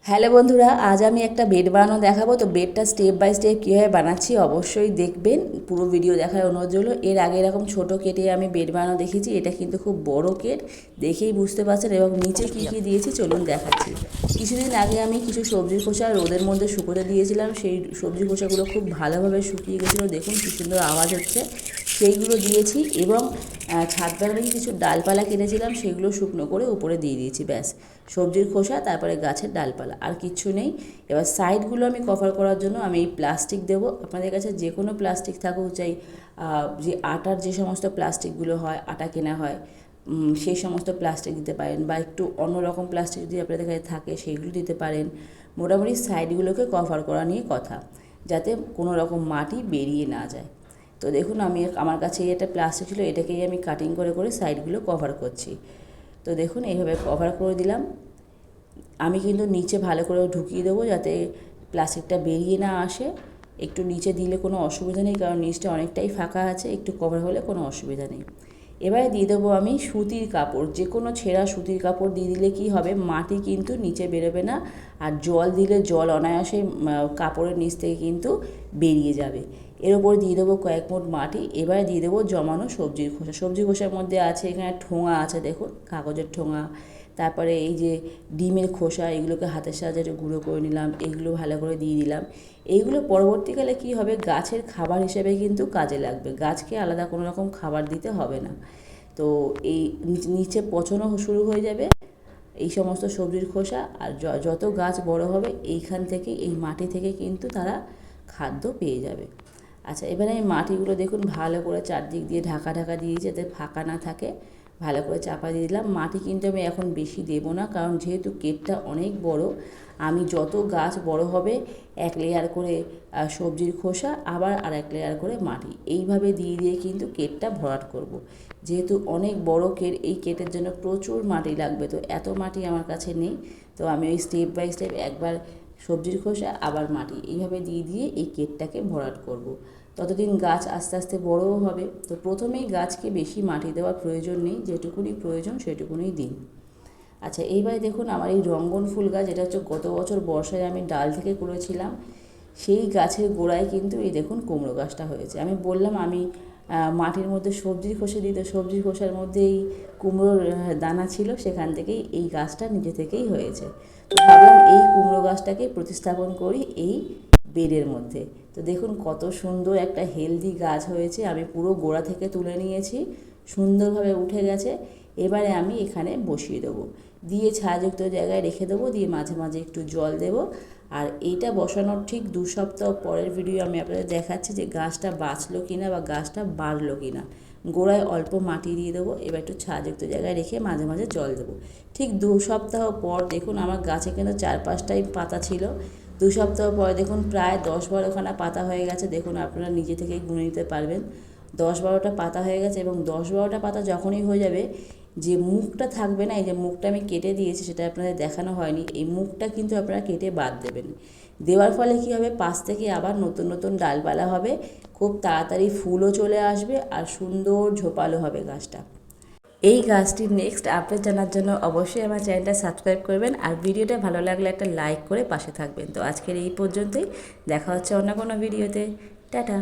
Hello বন্ধুরা, আজ আমি একটা বেড বানানো দেখাবো। তো বেডটা স্টেপ বাই স্টেপ কীভাবে বানাচ্ছি অবশ্যই দেখবেন, পুরো ভিডিও দেখার অনুরোধ রইল। এর আগে এরকম ছোট কেটে আমি বেড বানানো দেখেছি, এটা কিন্তু খুব বড় কেট, দেখেই বুঝতে পারছেন। এবং নিচে কী কী দিয়েছি চলুন দেখাচ্ছি। কিছুদিন আগে আমি কিছু সবজির খোসা রোদের মধ্যে শুকোতে দিয়েছিলাম, সেই সবজি খোসাগুলো খুব ভালোভাবে শুকিয়ে গেছিলো, দেখুন কী সুন্দর আওয়াজ হচ্ছে। সেইগুলো দিয়েছি এবং ছাদ বাগানে কিছু ডালপালা কেটেছিলাম, সেগুলো শুকনো করে উপরে দিয়ে দিয়েছি। ব্যাস, সবজির খোসা, তারপরে গাছের ডালপালা, আর কিচ্ছু নেই। এবার সাইডগুলো আমি কভার করার জন্য আমি এই প্লাস্টিক দেবো। আপনাদের কাছে যে কোনো প্লাস্টিক থাকুক, চাই যে আটার যে সমস্ত প্লাস্টিকগুলো হয়, আটা কেনা হয়, সেই সমস্ত প্লাস্টিক দিতে পারেন, বা একটু অন্যরকম প্লাস্টিক যদি আপনাদের কাছে থাকে সেইগুলো দিতে পারেন। মোটামুটি সাইডগুলোকে কভার করা নিয়ে কথা, যাতে কোনো রকম মাটি বেরিয়ে না যায়। তো দেখুন, আমার কাছে একটা প্লাস্টিক ছিল, এটাকেই আমি কাটিং করে করে সাইডগুলো কভার করছি। তো দেখুন এইভাবে কভার করে দিলাম। আমি কিন্তু নিচে ভালো করে ঢুকিয়ে দেবো, যাতে প্লাস্টিকটা বেরিয়ে না আসে। একটু নিচে দিলে কোনো অসুবিধা নেই, কারণ নিচটা অনেকটাই ফাঁকা আছে, একটু কভার হলে কোনো অসুবিধা নেই। এবারে দিয়ে দেবো আমি সুতির কাপড়, যে কোনো ছেঁড়া সুতির কাপড় দিয়ে দিলে কি হবে, মাটি কিন্তু নিচে বেরোবে না, আর জল দিলে জল অনায়াসে কাপড়ের নিচ থেকে কিন্তু বেরিয়ে যাবে। এর ওপর দিয়ে দেবো কয়েক মুঠ মাটি। এবারে দিয়ে দেবো জমানো সবজির খোসা। সবজির খোসার মধ্যে আছে, এখানে ঠোঙা আছে, দেখুন কাগজের ঠোঙা, তারপরে এই যে ডিমের খোসা, এগুলোকে হাতের সাহায্যে একটু গুঁড়ো করে নিলাম, এইগুলো ভালো করে দিয়ে দিলাম। এইগুলো পরবর্তীকালে কি হবে, গাছের খাবার হিসেবে কিন্তু কাজে লাগবে, গাছকে আলাদা কোনো রকম খাবার দিতে হবে না। তো এই নিচে পচনও শুরু হয়ে যাবে এই সমস্ত সবজির খোসা, আর যত গাছ বড় হবে এইখান থেকে, এই মাটি থেকে কিন্তু তারা খাদ্য পেয়ে যাবে। আচ্ছা, এবারে আমি মাটিগুলো দেখুন ভালো করে চারদিক দিয়ে ঢাকা ঢাকা দিয়ে, যাতে ফাঁকা না থাকে, ভালো করে চাপা দিয়ে দিলাম। মাটি কিন্তু আমি এখন বেশি দেবো না, কারণ যেহেতু কেটটা অনেক বড়, আমি যত গাছ বড় হবে এক লেয়ার করে সবজির খোসা, আবার আর এক লেয়ার করে মাটি, এইভাবে দিয়ে দিয়ে কিন্তু কেটটা ভরাট করব। যেহেতু অনেক বড় কেট, এই কেটের জন্য প্রচুর মাটি লাগবে, তো এত মাটি আমার কাছে নেই। তো আমি ওই স্টেপ বাই স্টেপ একবার সবজির খোসা, আবার মাটি, এইভাবে দিয়ে দিয়ে এই কেটটাকে ভরাট করব। ততদিন গাছ আস্তে আস্তে বড়ও হবে। তো প্রথমেই গাছকে বেশি মাটি দেওয়ার প্রয়োজন নেই, যেটুকুনি প্রয়োজন সেটুকুনি দিন। আচ্ছা, এইবারে দেখুন আমার এই রঙ্গন ফুল গাছ, এটা হচ্ছে গত বছর বর্ষায় আমি ডাল থেকে করেছিলাম, সেই গাছের গোড়ায় কিন্তু এই দেখুন কুমড়ো গাছটা হয়েছে। আমি বললাম আমি মাটির মধ্যে সবজির খোসা দিই, তো সবজির খোসার মধ্যে এই কুমড়োর দানা ছিল, সেখান থেকেই এই গাছটা নিজে থেকেই হয়েছে। তো ভাবলাম এই কুমড়ো গাছটাকে প্রতিস্থাপন করি এই বেডের মধ্যে। তো দেখুন কত সুন্দর একটা হেলদি গাছ হয়েছে, আমি পুরো গোড়া থেকে তুলে নিয়েছি, সুন্দরভাবে উঠে গেছে। এবারে আমি এখানে বসিয়ে দেবো, দিয়ে ছায়াযুক্ত জায়গায় রেখে দেবো, দিয়ে মাঝে মাঝে একটু জল দেবো। আর এইটা বসানোর ঠিক 2 সপ্তাহ পরের ভিডিও আমি আপনাদের দেখাচ্ছি যে গাছটা বাঁচলো কিনা বা গাছটা বাড়লো কিনা। গোড়ায় অল্প মাটি দিয়ে দেবো, এবার একটু ছায়াযুক্ত জায়গায় রেখে মাঝে মাঝে জল দেবো। ঠিক 2 সপ্তাহ পর দেখুন আমার গাছে কিন্তু 4-5টাই পাতা ছিল। 2 সপ্তাহ পরে দেখুন প্রায় 10-12খানা পাতা হয়ে গেছে। দেখুন আপনারা নিজে থেকেই গুনে নিতে পারবেন, 10-12টা পাতা হয়ে গেছে। এবং 10-12টা পাতা যখনই হয়ে যাবে, যে মুখটা থাকবে না, এই যে মুখটা আমি কেটে দিয়েছি, সেটা আপনাদের দেখানো হয়নি, এই মুখটা কিন্তু আপনারা কেটে বাদ দেবেন। দেওয়ার ফলে কী হবে, পাশ থেকে আবার নতুন নতুন ডালপালা হবে, খুব তাড়াতাড়ি ফুলও চলে আসবে, আর সুন্দর ঝোপালো হবে গাছটা। এই গাছটির নেক্সট আপডেট জানার জন্য অবশ্যই আমার চ্যানেলটা সাবস্ক্রাইব করবেন, আর ভিডিওটা ভালো লাগলে একটা লাইক করে পাশে থাকবেন। তো আজকের এই পর্যন্তই, দেখা হচ্ছে অন্য কোনো ভিডিওতে। টাটা।